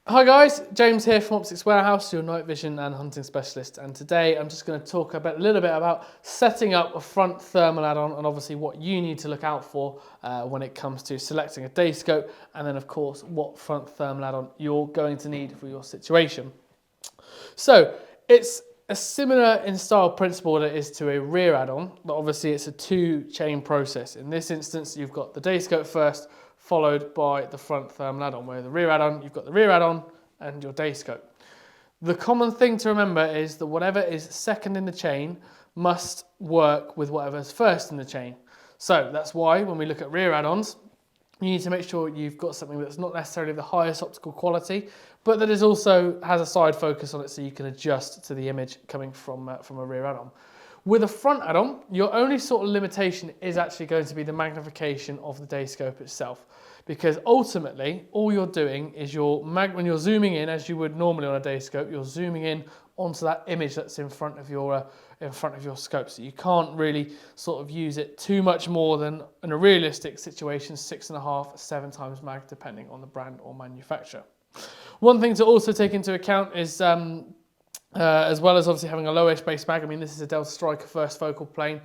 Hi guys, James here from Optics Warehouse, your night vision and hunting specialist, and today I'm just going to talk a little bit about setting up a front thermal add-on and obviously what you need to look out for when it comes to selecting a day scope, and then of course what front thermal add-on you're going to need for your situation. So it's a similar in style principle that it is to a rear add-on, but obviously it's a two-chain process. In this instance, you've got the day scope first, followed by the front thermal add-on, where the rear add-on, you've got the rear add-on and your day scope. The common thing to remember is that whatever is second in the chain must work with whatever's first in the chain. So that's why when we look at rear add-ons, you need to make sure you've got something that's not necessarily the highest optical quality, but that is also has a side focus on it so you can adjust to the image coming from a rear add-on. With a front add-on, your only sort of limitation is actually going to be the magnification of the day scope itself, because ultimately all you're doing is when you're zooming in, as you would normally on a day scope, you're zooming in onto that image that's in front of your scope. So you can't really sort of use it too much more than in a realistic situation, 6.5, 7 times mag, depending on the brand or manufacturer. One thing to also take into account is as well as obviously having a lowish base mag. I mean, this is a Delta Striker first focal plane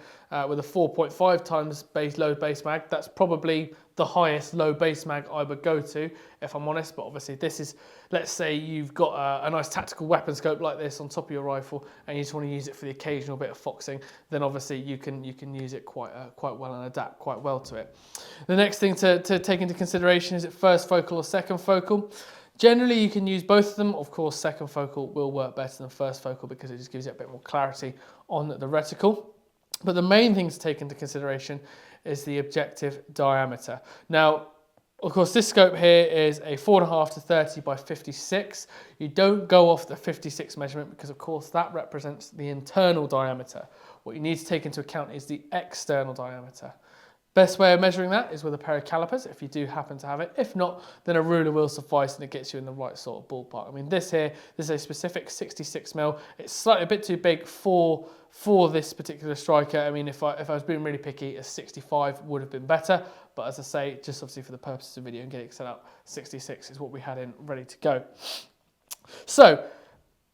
with a 4.5 times low base mag. That's probably the highest low base mag I would go to, if I'm honest. But obviously this is, let's say you've got a nice tactical weapon scope like this on top of your rifle and you just want to use it for the occasional bit of foxing, then obviously you can use it quite well and adapt quite well to it. The next thing to take into consideration is it first focal or second focal. Generally, you can use both of them. Of course, second focal will work better than first focal because it just gives you a bit more clarity on the reticle. But the main thing to take into consideration is the objective diameter. Now, of course, this scope here is a 4.5 to 30 by 56. You don't go off the 56 measurement because, of course, that represents the internal diameter. What you need to take into account is the external diameter. Best way of measuring that is with a pair of calipers, if you do happen to have it. If not, then a ruler will suffice and it gets you in the right sort of ballpark. I mean, this is a specific 66mm. It's slightly a bit too big for this particular striker. I mean, if I was being really picky, a 65 would have been better. But as I say, just obviously for the purposes of video and getting it set up, 66 is what we had in ready to go. So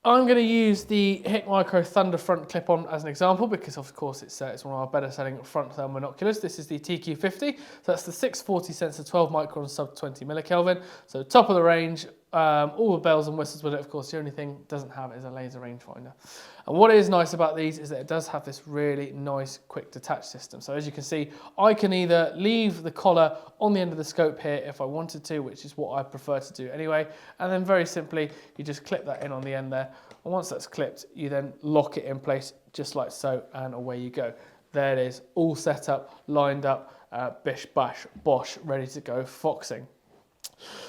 I'm going to use the HIC Micro Thunder front clip-on as an example because, of course, it's one of our better selling front thermal binoculars. This is the TQ50, so that's the 640 sensor, 12 micron sub 20 millikelvin. So top of the range, all the bells and whistles with it. Of course, the only thing it doesn't have is a laser rangefinder. And what is nice about these is that it does have this really nice quick detach system. So as you can see, I can either leave the collar on the end of the scope here if I wanted to, which is what I prefer to do anyway. And then very simply, you just clip that in on the end there. And once that's clipped, you then lock it in place just like so, and away you go. There it is, all set up, lined up, bish, bash, bosh, ready to go foxing.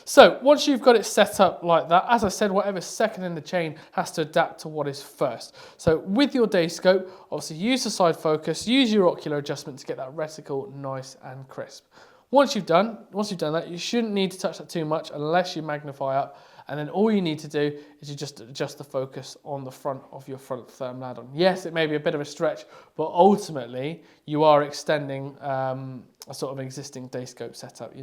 So once you've got it set up like that, as I said, whatever's second in the chain has to adapt to what is first. So with your day scope, obviously use the side focus, use your ocular adjustment to get that reticle nice and crisp. Once you've done that, you shouldn't need to touch that too much unless you magnify up. And then all you need to do is you just adjust the focus on the front of your front thermal add-on. Yes, it may be a bit of a stretch, but ultimately you are extending a sort of existing day scope setup.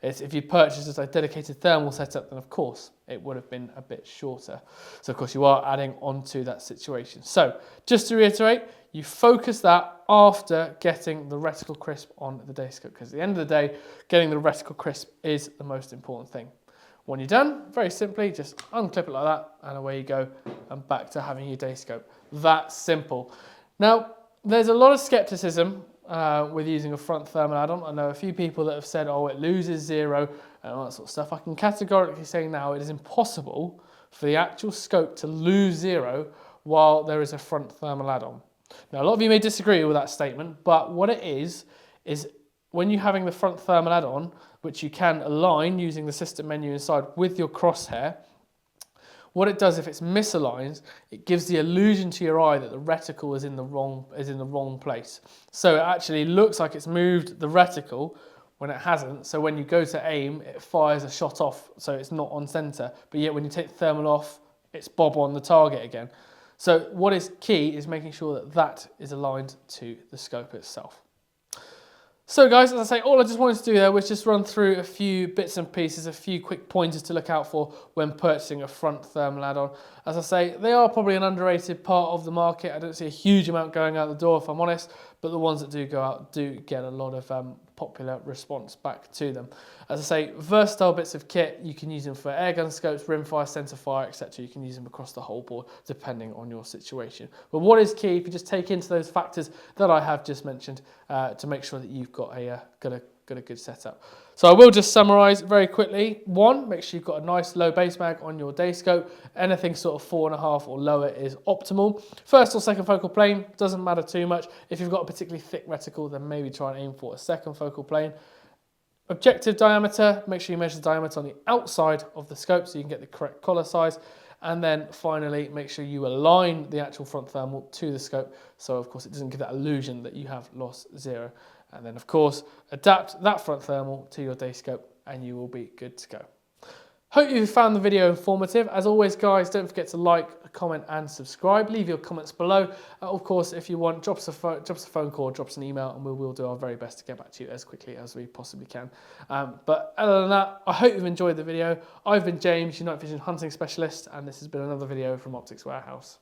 If you purchased a dedicated thermal setup, then of course it would have been a bit shorter. So of course you are adding on to that situation. So just to reiterate, you focus that after getting the reticle crisp on the day scope, because at the end of the day, getting the reticle crisp is the most important thing. When you're done, very simply, just unclip it like that, and away you go, and back to having your day scope. That simple. Now, there's a lot of skepticism with using a front thermal add-on. I know a few people that have said, oh, it loses zero, and all that sort of stuff. I can categorically say now it is impossible for the actual scope to lose zero while there is a front thermal add-on. Now, a lot of you may disagree with that statement, but what it is when you're having the front thermal add-on, which you can align using the system menu inside with your crosshair, what it does if it's misaligned, it gives the illusion to your eye that the reticle is in the wrong place. So it actually looks like it's moved the reticle when it hasn't. So when you go to aim, it fires a shot off, so it's not on center. But yet when you take the thermal off, it's bob on the target again. So what is key is making sure that that is aligned to the scope itself. So guys, as I say, all I just wanted to do there was just run through a few bits and pieces, a few quick pointers to look out for when purchasing a front thermal add-on. As I say, they are probably an underrated part of the market. I don't see a huge amount going out the door, if I'm honest, but the ones that do go out do get a lot of popular response back to them. As I say, versatile bits of kit. You can use them for airgun scopes, rimfire, centerfire, etc. You can use them across the whole board depending on your situation. But what is key, if you just take into those factors that I have just mentioned, to make sure that you've got a good setup. So I will just summarise very quickly. One, make sure you've got a nice low base mag on your day scope. Anything sort of 4.5 or lower is optimal. First or second focal plane, doesn't matter too much. If you've got a particularly thick reticle, then maybe try and aim for a second focal plane. Objective diameter, make sure you measure the diameter on the outside of the scope so you can get the correct collar size. And then finally, make sure you align the actual front thermal to the scope, so of course it doesn't give that illusion that you have loss zero. And then of course, adapt that front thermal to your day scope and you will be good to go. Hope you found the video informative. As always guys, don't forget to like, comment and subscribe. Leave your comments below. Of course, if you want, drop us a phone call, drop us an email, and we will do our very best to get back to you as quickly as we possibly can. But other than that, I hope you've enjoyed the video. I've been James, your night vision hunting specialist, and this has been another video from Optics Warehouse.